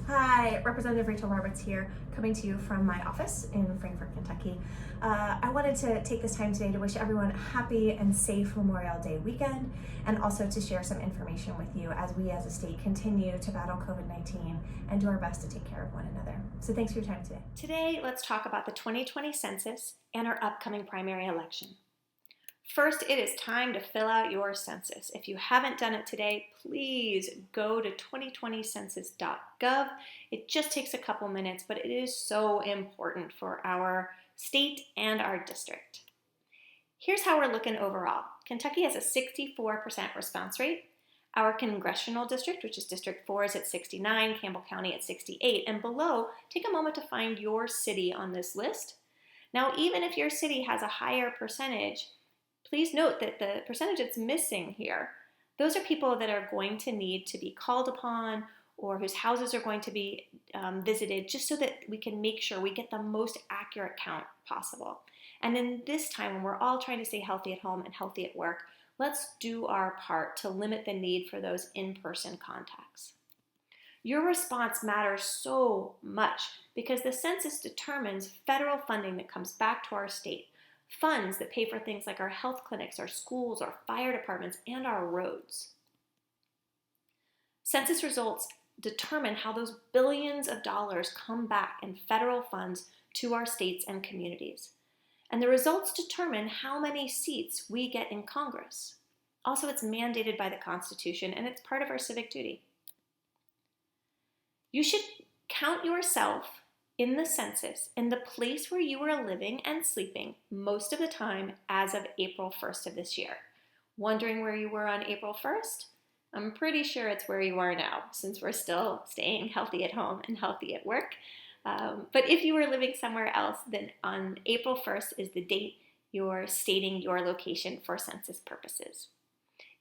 Hi, Representative Rachel Roberts here, coming to you from my office in Frankfort, Kentucky. I wanted to take this time today to wish everyone a happy and safe Memorial Day weekend, and also to share some information with you as we as a state continue to battle COVID-19 and do our best to take care of one another. So thanks for your time today. Today, let's talk about the 2020 census and our upcoming primary election. First, it is time to fill out your census. If you haven't done it today, please go to 2020census.gov. It just takes a couple minutes, but it is so important for our state and our district. Here's how we're looking overall. Kentucky has a 64% response rate. Our congressional district, which is District 4, is at 69, Campbell County at 68, and below, take a moment to find your city on this list. Now, even if your city has a higher percentage, please note that the percentage that's missing here, those are people that are going to need to be called upon or whose houses are going to be visited, just so that we can make sure we get the most accurate count possible. And in this time when we're all trying to stay healthy at home and healthy at work, let's do our part to limit the need for those in-person contacts. Your response matters so much because the census determines federal funding that comes back to our state. Funds that pay for things like our health clinics, our schools, our fire departments, and our roads. Census results determine how those billions of dollars come back in federal funds to our states and communities. And the results determine how many seats we get in Congress. Also, it's mandated by the Constitution, and it's part of our civic duty. You should count yourself in the census in the place where you were living and sleeping most of the time as of April 1st of this year. Wondering where you were on April 1st? I'm pretty sure it's where you are now, since we're still staying healthy at home and healthy at work. But if you were living somewhere else, then on April 1st is the date you're stating your location for census purposes.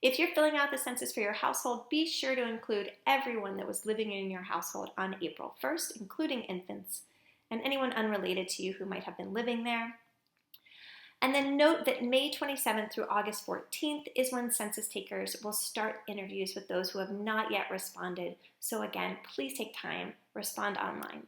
If you're filling out the census for your household, be sure to include everyone that was living in your household on April 1st, including infants and anyone unrelated to you who might have been living there. And then note that May 27th through August 14th is when census takers will start interviews with those who have not yet responded. So again, please take time, respond online.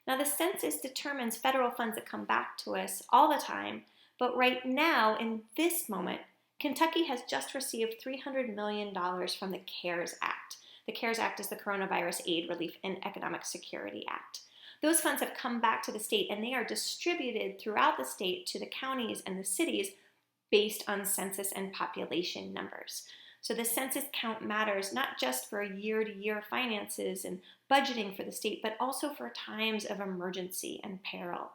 Now, the census determines federal funds that come back to us all the time, but right now, in this moment, Kentucky has just received $300 million from the CARES Act. The CARES Act is the Coronavirus Aid, Relief, and Economic Security Act. Those funds have come back to the state, and they are distributed throughout the state to the counties and the cities based on census and population numbers. So the census count matters not just for year-to-year finances and budgeting for the state, but also for times of emergency and peril.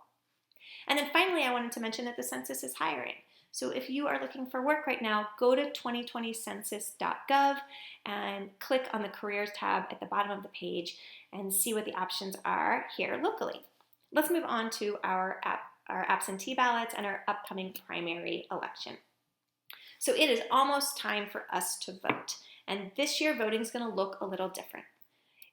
And then finally, I wanted to mention that the census is hiring. So if you are looking for work right now, go to 2020census.gov and click on the Careers tab at the bottom of the page and see what the options are here locally. Let's move on to our absentee ballots and our upcoming primary election. So it is almost time for us to vote, and this year voting is going to look a little different.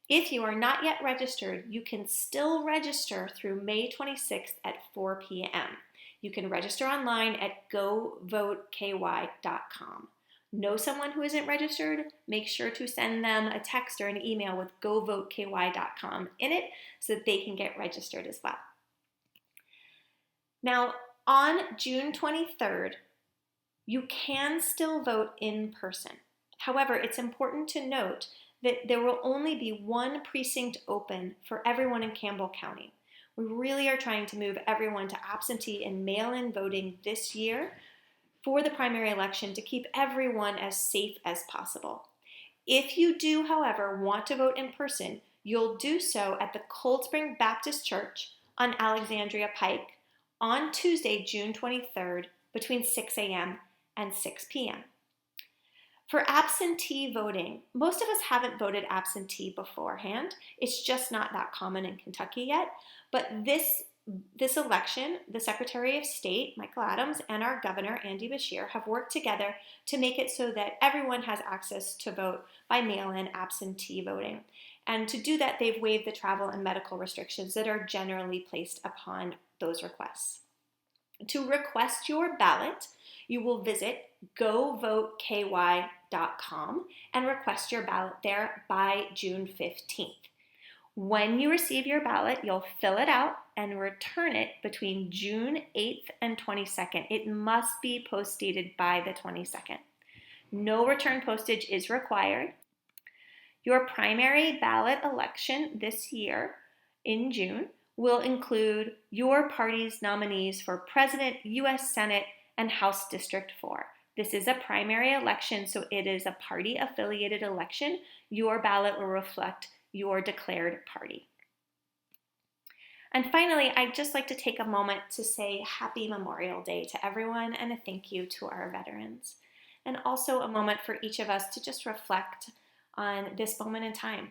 If you are not yet registered, you can still register through May 26th at 4 p.m. You can register online at govoteky.com. Know someone who isn't registered? Make sure to send them a text or an email with govoteky.com in it so that they can get registered as well. Now, on June 23rd, you can still vote in person. However, it's important to note that there will only be one precinct open for everyone in Campbell County. We really are trying to move everyone to absentee and mail-in voting this year for the primary election to keep everyone as safe as possible. If you do, however, want to vote in person, you'll do so at the Cold Spring Baptist Church on Alexandria Pike on Tuesday, June 23rd, between 6 a.m. and 6 p.m. For absentee voting, most of us haven't voted absentee beforehand. It's just not that common in Kentucky yet. But this election, the Secretary of State, Michael Adams, and our Governor, Andy Beshear, have worked together to make it so that everyone has access to vote by mail-in absentee voting. And to do that, they've waived the travel and medical restrictions that are generally placed upon those requests. To request your ballot, you will visit govoteky.com and request your ballot there by June 15th. When you receive your ballot, you'll fill it out and return it between June 8th and 22nd. It must be post-dated by the 22nd. No return postage is required. Your primary ballot election this year in June will include your party's nominees for President, U.S. Senate, and House District 4. This is a primary election, so it is a party-affiliated election. Your ballot will reflect your declared party. And finally, I'd just like to take a moment to say Happy Memorial Day to everyone and a thank you to our veterans. And also a moment for each of us to just reflect on this moment in time,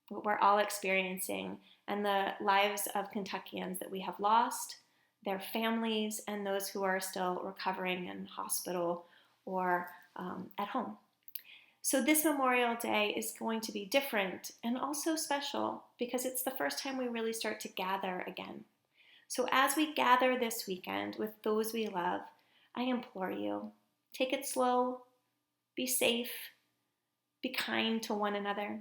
what we're all experiencing, and the lives of Kentuckians that we have lost, their families, and those who are still recovering in hospital or at home. So this Memorial Day is going to be different and also special because it's the first time we really start to gather again. So as we gather this weekend with those we love, I implore you, take it slow, be safe, be kind to one another.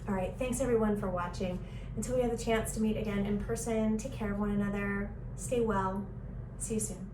All right, thanks everyone for watching. Until we have the chance to meet again in person, take care of one another, stay well, see you soon.